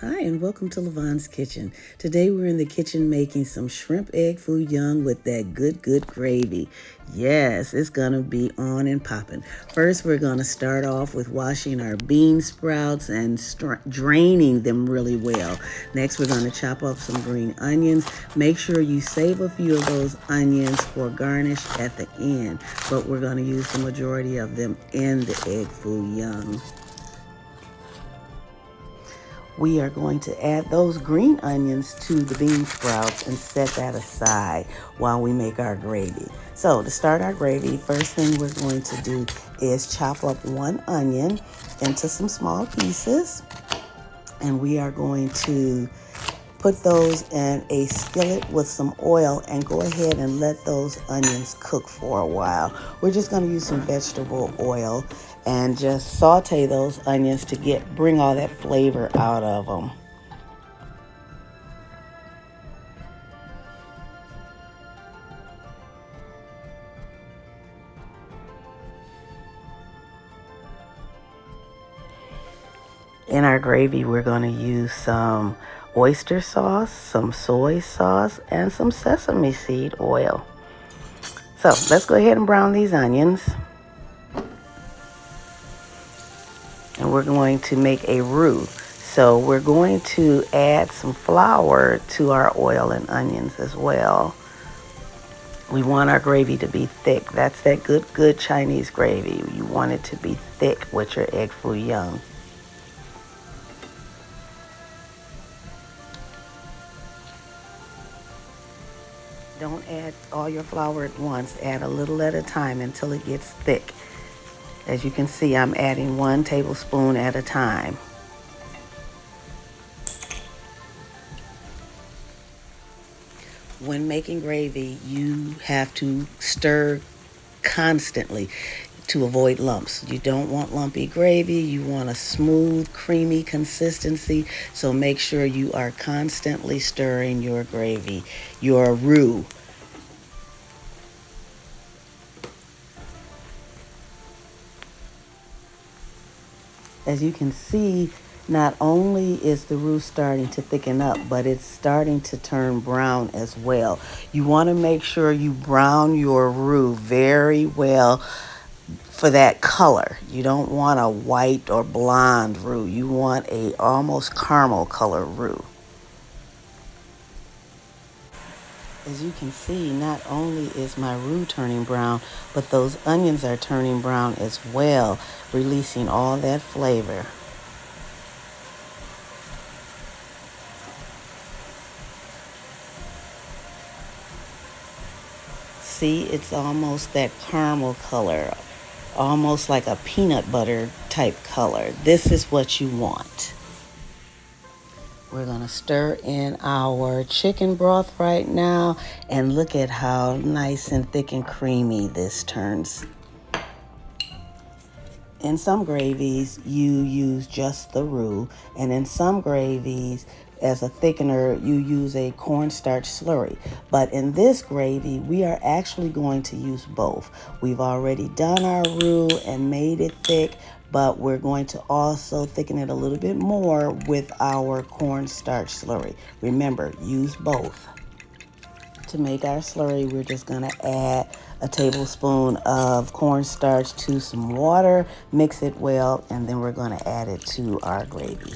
Hi, and welcome to Levon's Kitchen. Today we're in the kitchen making some shrimp egg foo young with that good gravy. Yes, it's gonna be on and popping. First, we're gonna start off with washing our bean sprouts and draining them really well. Next, we're gonna chop up some green onions. Make sure you save a few of those onions for garnish at the end, but we're gonna use the majority of them in the egg foo young. We are going to add those green onions to the bean sprouts and set that aside while we make our gravy. So to start our gravy, first thing we're going to do is chop up one onion into some small pieces. And we are going to put those in a skillet with some oil and go ahead and let those onions cook for a while. We're just going to use some vegetable oil and just saute those onions to bring all that flavor out of them. In our gravy, we're going to use some oyster sauce, some soy sauce, and some sesame seed oil. So let's go ahead and brown these onions. And we're going to make a roux. So we're going to add some flour to our oil and onions as well. We want our gravy to be thick. That's that good Chinese gravy. You want it to be thick with your egg foo young. Don't add all your flour at once. Add a little at a time until it gets thick. As you can see, I'm adding 1 tablespoon at a time. When making gravy, you have to stir constantly to avoid lumps. You don't want lumpy gravy. You want a smooth, creamy consistency. So make sure you are constantly stirring your gravy, your roux. As you can see, not only is the roux starting to thicken up, but it's starting to turn brown as well. You want to make sure you brown your roux very well for that color. You don't want a white or blonde roux. You want a almost caramel color roux. As you can see, not only is my roux turning brown, but those onions are turning brown as well, releasing all that flavor. See, it's almost that caramel color, almost like a peanut butter type color. This is what you want. We're going to stir in our chicken broth right now, and look at how nice and thick and creamy this turns. In some gravies, you use just the roux, and in some gravies, as a thickener, you use a cornstarch slurry. But in this gravy, we are actually going to use both. We've already done our roux and made it thick, but we're going to also thicken it a little bit more with our cornstarch slurry. Remember, use both. To make our slurry, we're just going to add a tablespoon of cornstarch to some water, mix it well, and then we're going to add it to our gravy.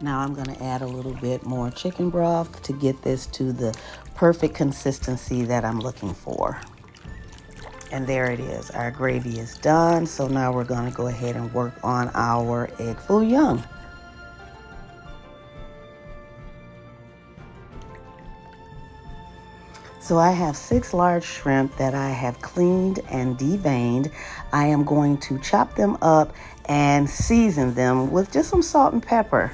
Now I'm going to add a little bit more chicken broth to get this to the perfect consistency that I'm looking for. And there it is. Our gravy is done. So now we're going to go ahead and work on our egg foo young. So I have 6 large shrimp that I have cleaned and deveined. I am going to chop them up and season them with just some salt and pepper.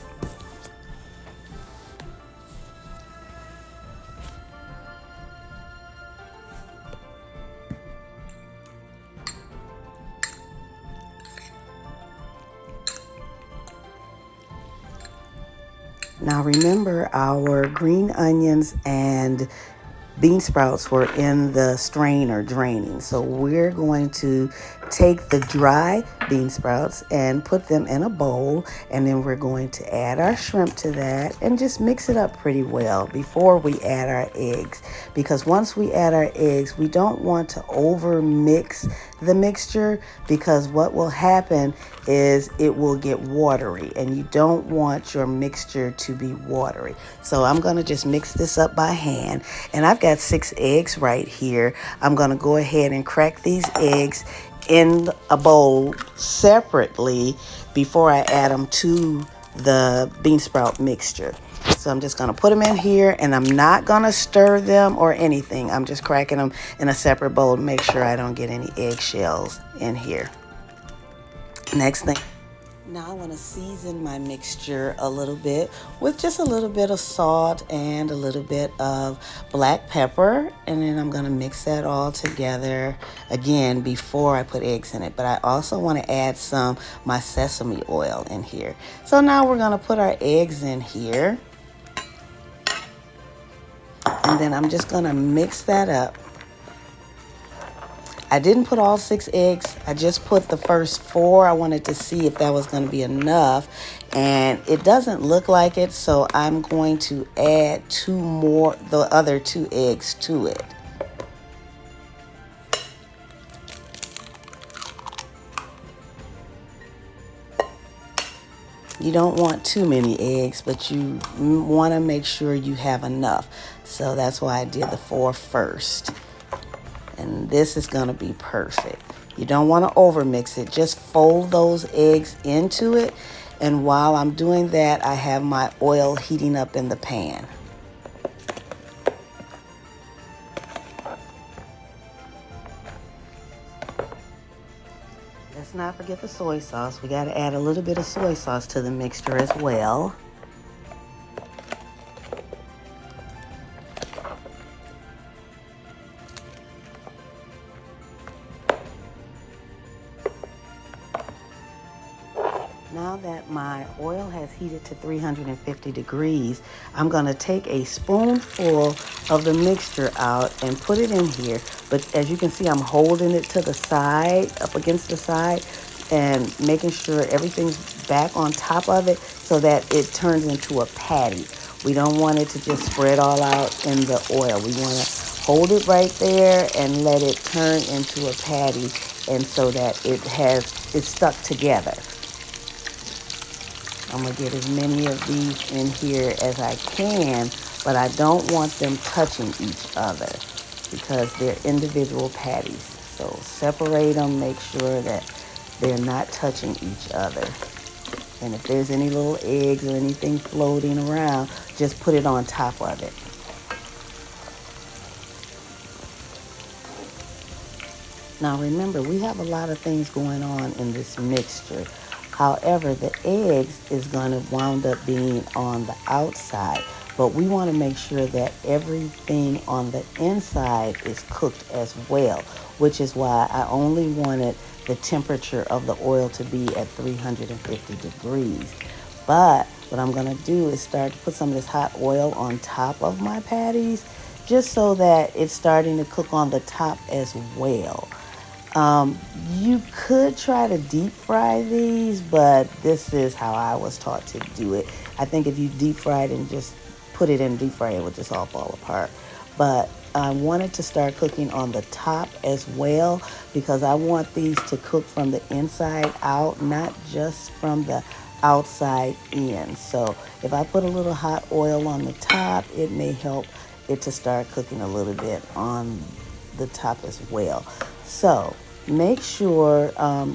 Now remember, our green onions and bean sprouts were in the strainer draining. So we're going to take the dry bean sprouts and put them in a bowl, and then we're going to add our shrimp to that and just mix it up pretty well before we add our eggs, because once we add our eggs, we don't want to over mix the mixture, because what will happen is it will get watery, and you don't want your mixture to be watery. So I'm going to just mix this up by hand, and I've got 6 eggs right here. I'm going to go ahead and crack these eggs in a bowl separately before I add them to the bean sprout mixture. So I'm just going to put them in here, and I'm not going to stir them or anything. I'm just cracking them in a separate bowl to make sure I don't get any eggshells in here. Next thing, now I want to season my mixture a little bit with just a little bit of salt and a little bit of black pepper, and then I'm going to mix that all together again before I put eggs in it. But I also want to add some my sesame oil in here. So now we're going to put our eggs in here, and then I'm just going to mix that up. I didn't put all 6 eggs. I just put the first 4. I wanted to see if that was going to be enough, and it doesn't look like it, so I'm going to add 2 more, the other 2 eggs to it. You don't want too many eggs, but you want to make sure you have enough. So that's why I did the 4 first. And this is going to be perfect. You don't want to overmix it. Just fold those eggs into it. And while I'm doing that, I have my oil heating up in the pan. Let's not forget the soy sauce. We got to add a little bit of soy sauce to the mixture as well. Now that my oil has heated to 350 degrees, I'm going to take a spoonful of the mixture out and put it in here. But as you can see, I'm holding it to the side, up against the side, and making sure everything's back on top of it so that it turns into a patty. We don't want it to just spread all out in the oil. We want to hold it right there and let it turn into a patty, and so that it's stuck together. I'm going to get as many of these in here as I can, but I don't want them touching each other because they're individual patties. So separate them, make sure that they're not touching each other. And if there's any little eggs or anything floating around, just put it on top of it. Now remember, we have a lot of things going on in this mixture. However, the eggs is going to wound up being on the outside, but we want to make sure that everything on the inside is cooked as well, which is why I only wanted the temperature of the oil to be at 350 degrees. But what I'm going to do is start to put some of this hot oil on top of my patties, just so that it's starting to cook on the top as well. You could try to deep fry these, but this is how I was taught to do it. I think if you deep fry it and just put it in deep fry, it would just all fall apart. But I wanted to start cooking on the top as well, because I want these to cook from the inside out, not just from the outside in. So if I put a little hot oil on the top, it may help it to start cooking a little bit on the top as well. So make sure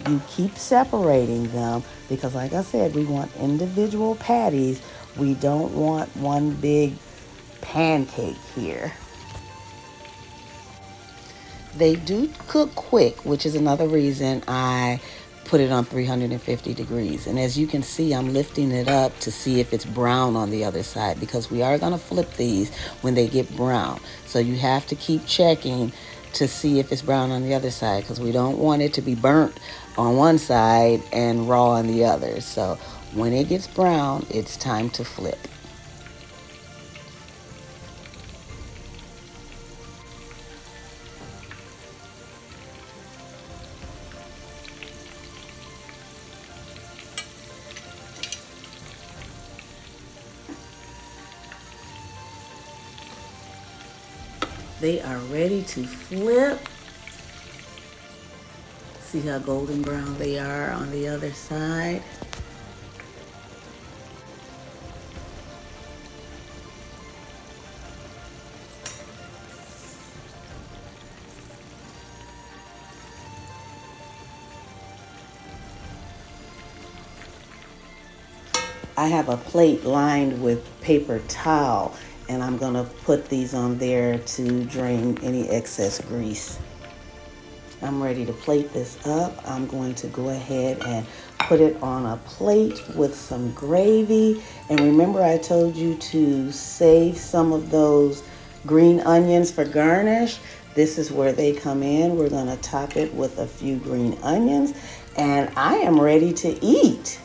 you keep separating them, because like I said, we want individual patties. We don't want one big pancake here. They do cook quick, which is another reason I put it on 350 degrees. And as you can see, I'm lifting it up to see if it's brown on the other side, because we are going to flip these when they get brown. So you have to keep checking to see if it's brown on the other side, because we don't want it to be burnt on one side and raw on the other. So when it gets brown, it's time to flip. they are ready to flip. See how golden brown they are on the other side. I have a plate lined with paper towel, and I'm gonna put these on there to drain any excess grease. I'm ready to plate this up. I'm going to go ahead and put it on a plate with some gravy. And remember, I told you to save some of those green onions for garnish. This is where they come in. We're gonna top it with a few green onions, and I am ready to eat.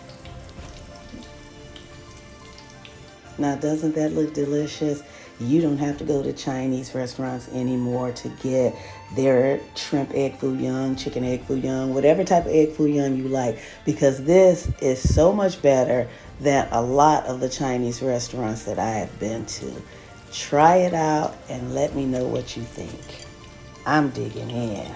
Now, doesn't that look delicious? You don't have to go to Chinese restaurants anymore to get their shrimp egg foo young, chicken egg foo young, whatever type of egg foo young you like, because this is so much better than a lot of the Chinese restaurants that I have been to. Try it out and let me know what you think. I'm digging in.